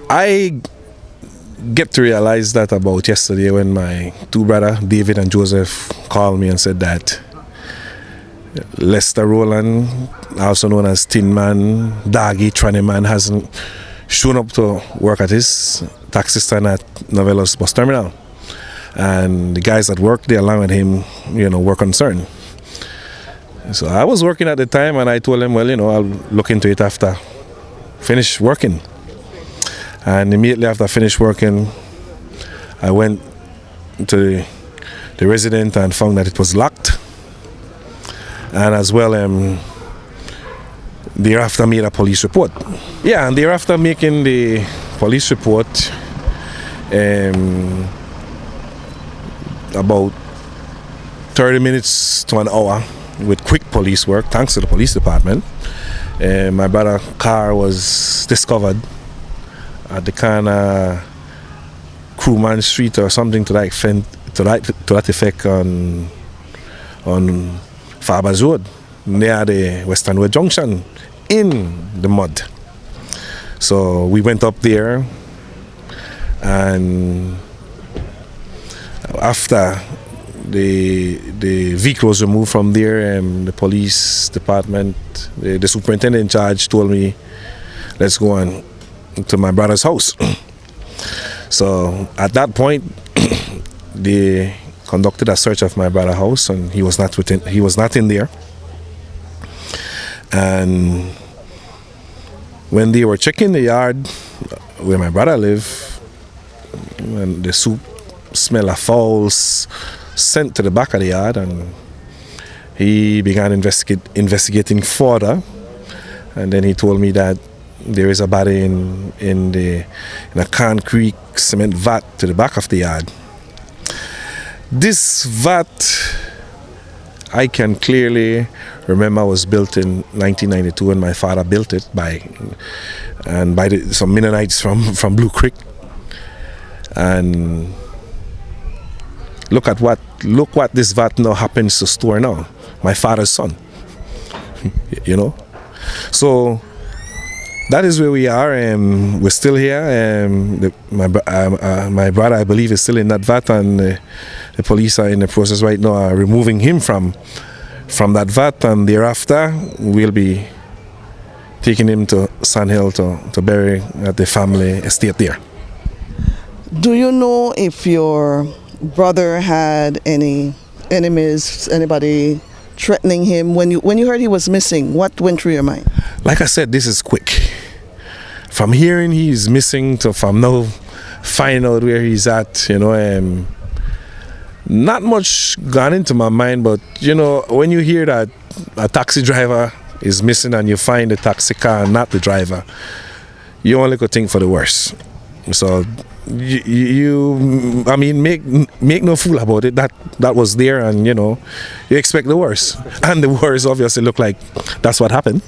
I get to realize that about yesterday when my two brothers, David and Joseph, called me and said that Lester Rowland, also known as Tin Man, Daggy, Tranny Man, hasn't shown up to work at his taxi stand at Novello's bus terminal. And the guys that work there along with him, were concerned. So I was working at the time and I told them, well, I'll look into it after finish working. And immediately after I finished working, I went to the resident and found that it was locked. And as well, thereafter made a police report. Yeah, and thereafter making the police report, about 30 minutes to an hour with quick police work, thanks to the police department. My brother's car was discovered at the kind of Crewman Street or something to that effect on Farbers Road, near the Western Way Junction, in the mud. So we went up there, and after the vehicle was removed from there, the police department, the superintendent in charge told me, let's go on to my brother's house. So at that point, they conducted a search of my brother's house, and he was not in there. And when they were checking the yard where my brother lived, and the soup smell of fowls sent to the back of the yard, and he began investigating further. And then he told me that there is a body in a concrete cement vat to the back of the yard. This vat, I can clearly remember, was built in 1992 when my father built it by some Mennonites from Blue Creek. And look what this vat now happens to store now. My father's son. So that is where we are. We're still here. My brother, I believe, is still in that vat, and the police are in the process right now of removing him from that vat, and thereafter we'll be taking him to Sandhill to bury at the family estate there. Do you know if your brother had any enemies, anybody threatening him? When you heard he was missing, what went through your mind? Like I said, this is quick. From hearing he's missing to from now finding out where he's at, not much gone into my mind, but when you hear that a taxi driver is missing and you find the taxi car and not the driver, you only could think for the worst. So make no fool about it. That was there, and you expect the worst, and the worst obviously looked like that's what happened.